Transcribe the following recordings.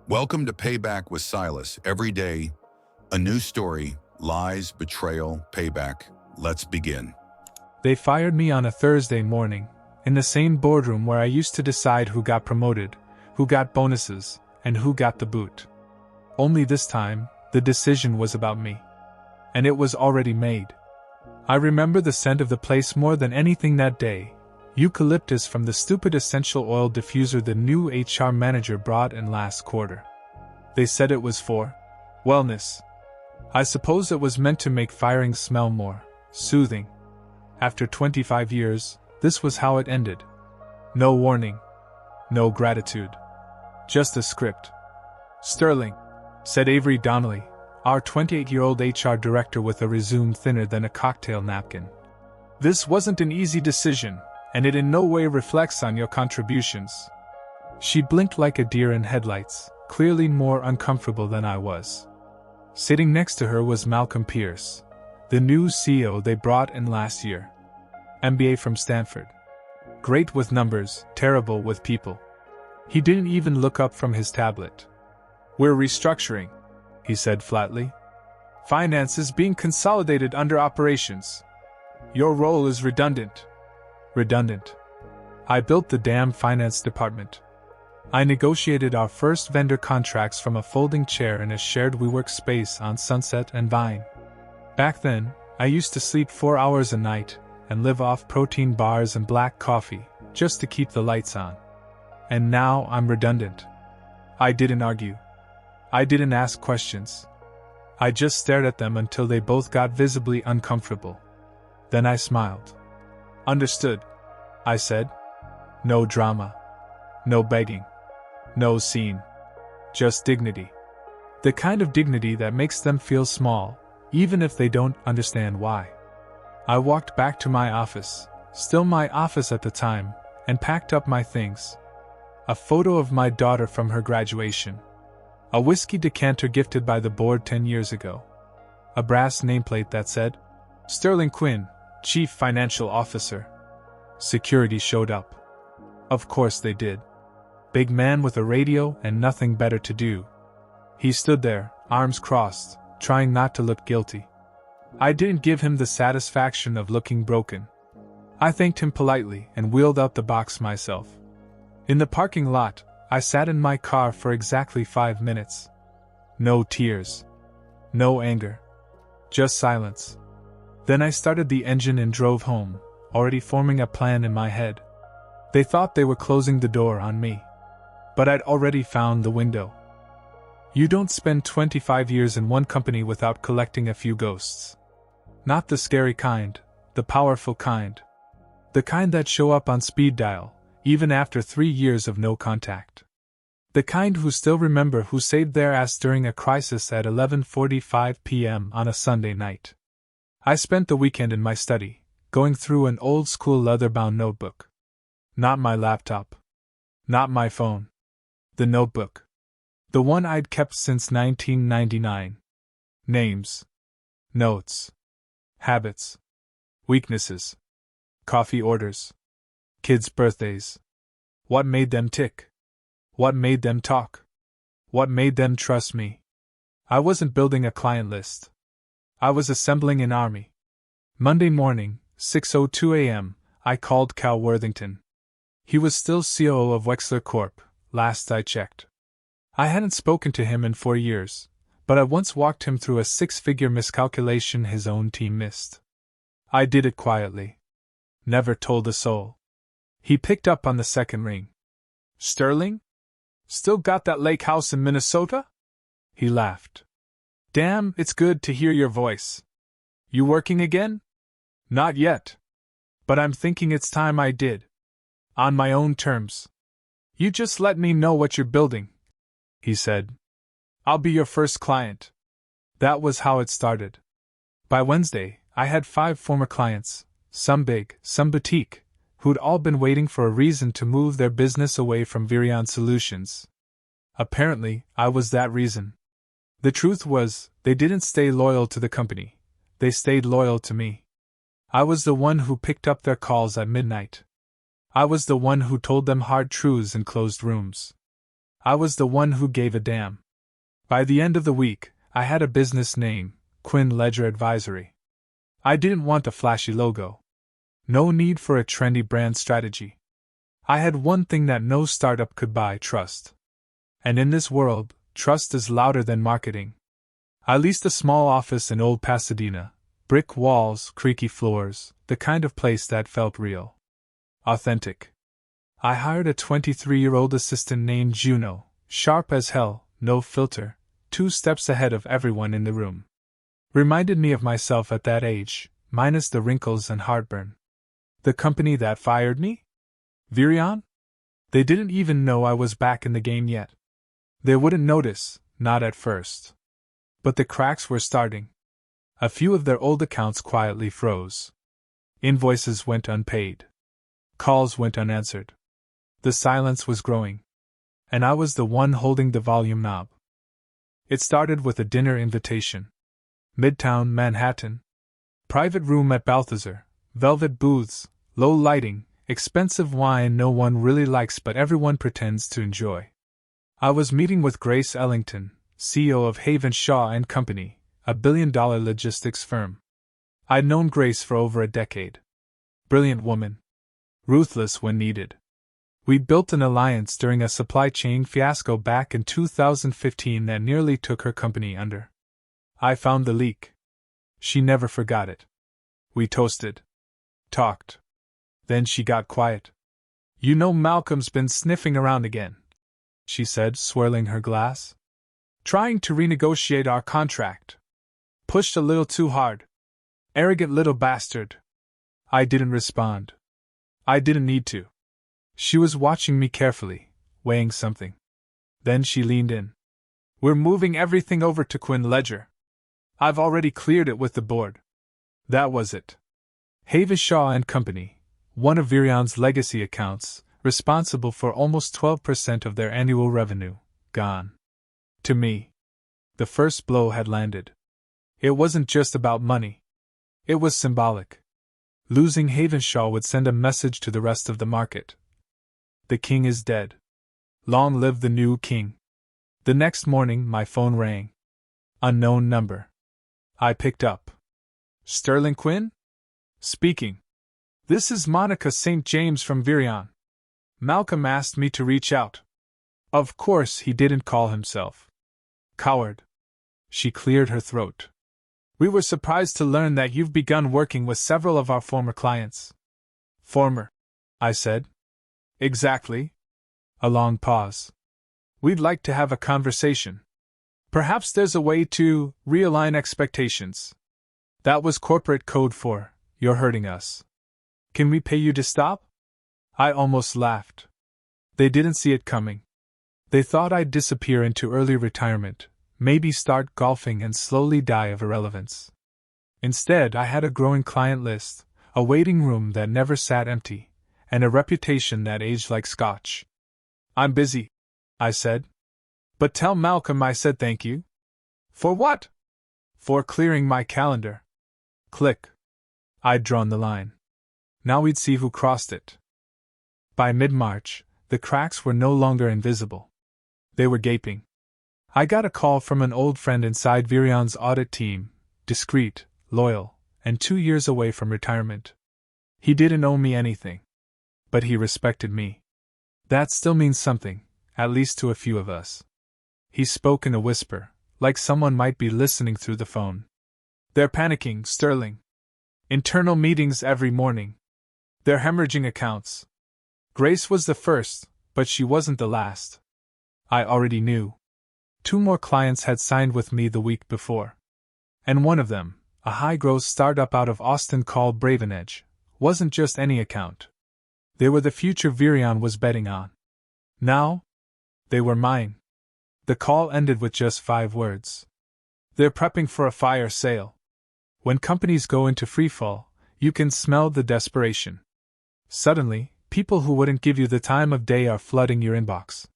Welcome to Payback with Silas. Every day, a new story, lies, betrayal, payback. Let's begin. They fired me on a Thursday morning, in the same boardroom where I used to decide who got promoted, who got bonuses, and who got the boot. Only this time, the decision was about me. And it was already made. I remember the scent of the place more than anything that day. Eucalyptus from the stupid essential oil diffuser the new HR manager brought in last quarter. They said it was for wellness. I suppose it was meant to make firing smell more soothing. After 25 years, this was how it ended. No warning. No gratitude. Just a script. "Sterling," said Avery Donnelly, our 28-year-old HR director with a resume thinner than a cocktail napkin. "This wasn't an easy decision, and it in no way reflects on your contributions." She blinked like a deer in headlights, clearly more uncomfortable than I was. Sitting next to her was Malcolm Pierce, the new CEO they brought in last year. MBA from Stanford. Great with numbers, terrible with people. He didn't even look up from his tablet. "We're restructuring," he said flatly. "Finance is being consolidated under operations. Your role is redundant." Redundant. I built the damn finance department. I negotiated our first vendor contracts from a folding chair in a shared WeWork space on Sunset and Vine. Back then, I used to sleep 4 hours a night and live off protein bars and black coffee just to keep the lights on. And now I'm redundant. I didn't argue. I didn't ask questions. I just stared at them until they both got visibly uncomfortable. Then I smiled. "Understood," I said. No drama. No begging. No scene. Just dignity. The kind of dignity that makes them feel small, even if they don't understand why. I walked back to my office, still my office at the time, and packed up my things. A photo of my daughter from her graduation. A whiskey decanter gifted by the board 10 years ago. A brass nameplate that said, "Sterling Quinn, Chief Financial Officer." Security showed up. Of course they did. Big man with a radio and nothing better to do. He stood there, arms crossed, trying not to look guilty. I didn't give him the satisfaction of looking broken. I thanked him politely and wheeled out the box myself. In the parking lot, I sat in my car for exactly 5 minutes. No tears. No anger. Just silence. Then I started the engine and drove home, already forming a plan in my head. They thought they were closing the door on me. But I'd already found the window. You don't spend 25 years in one company without collecting a few ghosts. Not the scary kind, the powerful kind. The kind that show up on speed dial, even after 3 years of no contact. The kind who still remember who saved their ass during a crisis at 11:45 p.m. on a Sunday night. I spent the weekend in my study, going through an old-school leather-bound notebook. Not my laptop. Not my phone. The notebook. The one I'd kept since 1999. Names. Notes. Habits. Weaknesses. Coffee orders. Kids' birthdays. What made them tick? What made them talk? What made them trust me? I wasn't building a client list. I was assembling an army. Monday morning, 6:02 a.m., I called Cal Worthington. He was still COO of Wexler Corp., last I checked. I hadn't spoken to him in 4 years, but I once walked him through a 6-figure miscalculation his own team missed. I did it quietly. Never told a soul. He picked up on the second ring. "Sterling? Still got that lake house in Minnesota?" He laughed. "Damn, it's good to hear your voice. You working again?" "Not yet. But I'm thinking it's time I did. On my own terms. You just let me know what you're building," he said. "I'll be your first client." That was how it started. By Wednesday, I had 5 former clients, some big, some boutique, who'd all been waiting for a reason to move their business away from Virion Solutions. Apparently, I was that reason. The truth was, they didn't stay loyal to the company. They stayed loyal to me. I was the one who picked up their calls at midnight. I was the one who told them hard truths in closed rooms. I was the one who gave a damn. By the end of the week, I had a business name, Quinn Ledger Advisory. I didn't want a flashy logo. No need for a trendy brand strategy. I had one thing that no startup could buy: trust. And in this world, trust is louder than marketing. I leased a small office in old Pasadena, brick walls, creaky floors, the kind of place that felt real. Authentic. I hired a 23-year-old assistant named Juno, sharp as hell, no filter, 2 steps ahead of everyone in the room. Reminded me of myself at that age, minus the wrinkles and heartburn. The company that fired me? Virion? They didn't even know I was back in the game yet. They wouldn't notice, not at first. But the cracks were starting. A few of their old accounts quietly froze. Invoices went unpaid. Calls went unanswered. The silence was growing. And I was the one holding the volume knob. It started with a dinner invitation. Midtown Manhattan. Private room at Balthazar, velvet booths, low lighting, expensive wine no one really likes but everyone pretends to enjoy. I was meeting with Grace Ellington, CEO of Haven Shaw and Company, a billion-dollar logistics firm. I'd known Grace for over a decade. Brilliant woman. Ruthless when needed. We built an alliance during a supply chain fiasco back in 2015 that nearly took her company under. I found the leak. She never forgot it. We toasted. Talked. Then she got quiet. "You know Malcolm's been sniffing around again," she said, swirling her glass. "Trying to renegotiate our contract. Pushed a little too hard. Arrogant little bastard." I didn't respond. I didn't need to. She was watching me carefully, weighing something. Then she leaned in. "We're moving everything over to Quinn Ledger. I've already cleared it with the board." That was it. Havenshaw and Company, one of Virion's legacy accounts, responsible for almost 12% of their annual revenue, gone. To me, the first blow had landed. It wasn't just about money. It was symbolic. Losing Havenshaw would send a message to the rest of the market. The king is dead. Long live the new king. The next morning, my phone rang. Unknown number. I picked up. "Sterling Quinn? Speaking. This is Monica St. James from Virion. Malcolm asked me to reach out." Of course he didn't call himself. Coward. She cleared her throat. "We were surprised to learn that you've begun working with several of our former clients." "Former?" I said. "Exactly." A long pause. "We'd like to have a conversation. Perhaps there's a way to realign expectations." That was corporate code for, "You're hurting us. Can we pay you to stop?" I almost laughed. They didn't see it coming. They thought I'd disappear into early retirement, maybe start golfing and slowly die of irrelevance. Instead, I had a growing client list, a waiting room that never sat empty, and a reputation that aged like scotch. "I'm busy," I said. "But tell Malcolm I said thank you." "For what?" "For clearing my calendar." Click. I'd drawn the line. Now we'd see who crossed it. By mid-March, the cracks were no longer invisible. They were gaping. I got a call from an old friend inside Virion's audit team, discreet, loyal, and 2 years away from retirement. He didn't owe me anything. But he respected me. That still means something, at least to a few of us. He spoke in a whisper, like someone might be listening through the phone. "They're panicking, Sterling. Internal meetings every morning. They're hemorrhaging accounts." Grace was the first, but she wasn't the last. I already knew. 2 more clients had signed with me the week before. And one of them, a high-growth startup out of Austin called Bravenedge, wasn't just any account. They were the future Virion was betting on. Now, they were mine. The call ended with just 5 words. "They're prepping for a fire sale." When companies go into freefall, you can smell the desperation. Suddenly, people who wouldn't give you the time of day are flooding your inbox.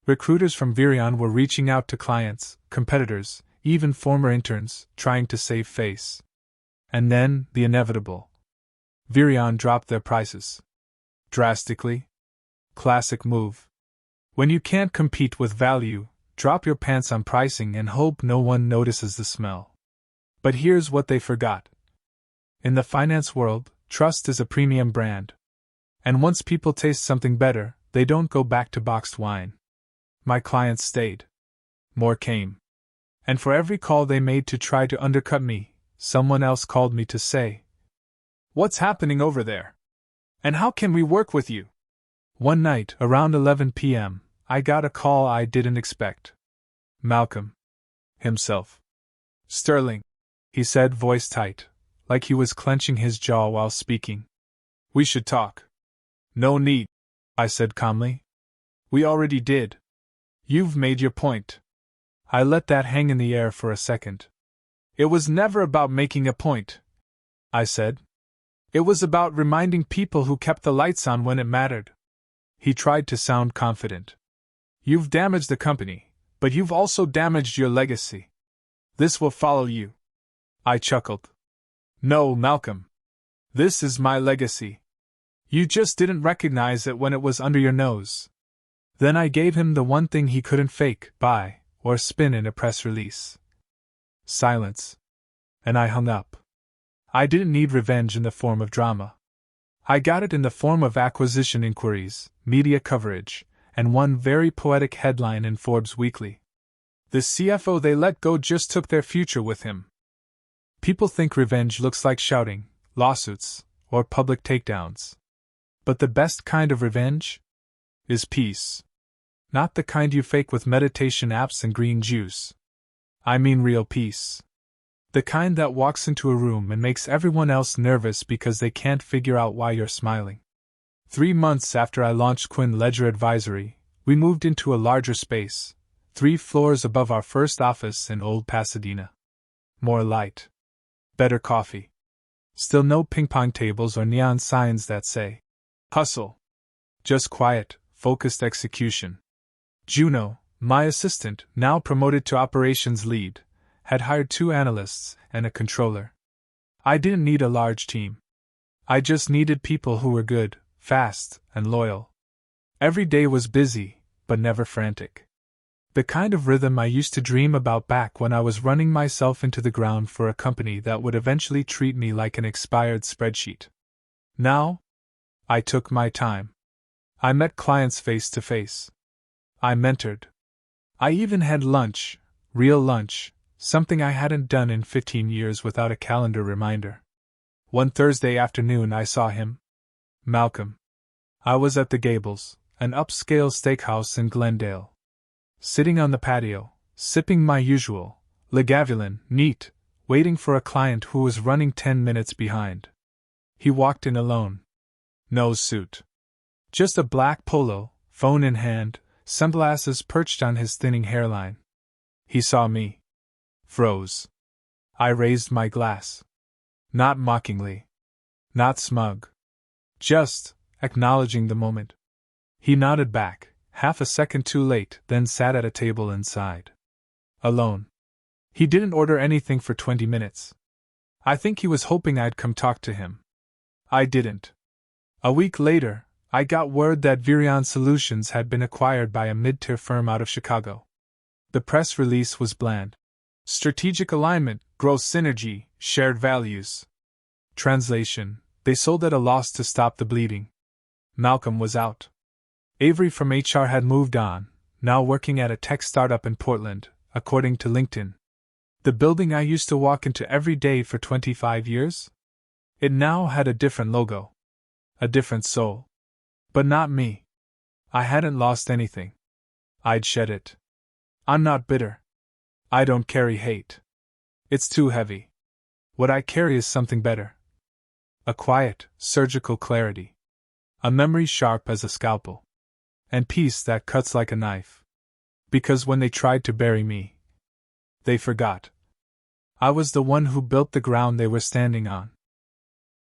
Recruiters from Virion were reaching out to clients, competitors, even former interns, trying to save face. And then, the inevitable. Virion dropped their prices. Drastically. Classic move. When you can't compete with value, drop your pants on pricing and hope no one notices the smell. But here's what they forgot. In the finance world, trust is a premium brand. And once people taste something better, they don't go back to boxed wine. My clients stayed. More came. And for every call they made to try to undercut me, someone else called me to say, "What's happening over there? And how can we work with you?" One night, around 11 p.m., I got a call I didn't expect. Malcolm. Himself. "Sterling," he said, voice tight, like he was clenching his jaw while speaking. "We should talk." "No need," I said calmly. "We already did. You've made your point." I let that hang in the air for a second. "It was never about making a point," I said. "It was about reminding people who kept the lights on when it mattered." He tried to sound confident. "You've damaged the company, but you've also damaged your legacy. This will follow you." I chuckled. "No, Malcolm. This is my legacy. You just didn't recognize it when it was under your nose." Then I gave him the one thing he couldn't fake, buy, or spin in a press release. Silence. And I hung up. I didn't need revenge in the form of drama. I got it in the form of acquisition inquiries, media coverage, and one very poetic headline in Forbes Weekly. "The CFO they let go just took their future with him." People think revenge looks like shouting, lawsuits, or public takedowns. But the best kind of revenge is peace. Not the kind you fake with meditation apps and green juice. I mean real peace. The kind that walks into a room and makes everyone else nervous because they can't figure out why you're smiling. 3 months after I launched Quinn Ledger Advisory, we moved into a larger space, 3 floors above our first office in Old Pasadena. More light. Better coffee. Still no ping-pong tables or neon signs that say, "Hustle." Just quiet, focused execution. Juno, my assistant, now promoted to operations lead, had hired 2 analysts and a controller. I didn't need a large team. I just needed people who were good, fast, and loyal. Every day was busy, but never frantic. The kind of rhythm I used to dream about back when I was running myself into the ground for a company that would eventually treat me like an expired spreadsheet. Now, I took my time. I met clients face to face. I mentored. I even had lunch, real lunch, something I hadn't done in 15 years without a calendar reminder. One Thursday afternoon I saw him. Malcolm. I was at the Gables, an upscale steakhouse in Glendale. Sitting on the patio, sipping my usual, Lagavulin, neat, waiting for a client who was running 10 minutes behind. He walked in alone. No suit. Just a black polo, phone in hand, sunglasses perched on his thinning hairline. He saw me. Froze. I raised my glass. Not mockingly. Not smug. Just acknowledging the moment. He nodded back, half a second too late, then sat at a table inside. Alone. He didn't order anything for 20 minutes. I think he was hoping I'd come talk to him. I didn't. A week later, I got word that Virion Solutions had been acquired by a mid-tier firm out of Chicago. The press release was bland. Strategic alignment, growth synergy, shared values. Translation: they sold at a loss to stop the bleeding. Malcolm was out. Avery from HR had moved on, now working at a tech startup in Portland, according to LinkedIn. The building I used to walk into every day for 25 years? It now had a different logo. A different soul. But not me. I hadn't lost anything. I'd shed it. I'm not bitter. I don't carry hate. It's too heavy. What I carry is something better. A quiet, surgical clarity. A memory sharp as a scalpel. And peace that cuts like a knife. Because when they tried to bury me, they forgot. I was the one who built the ground they were standing on.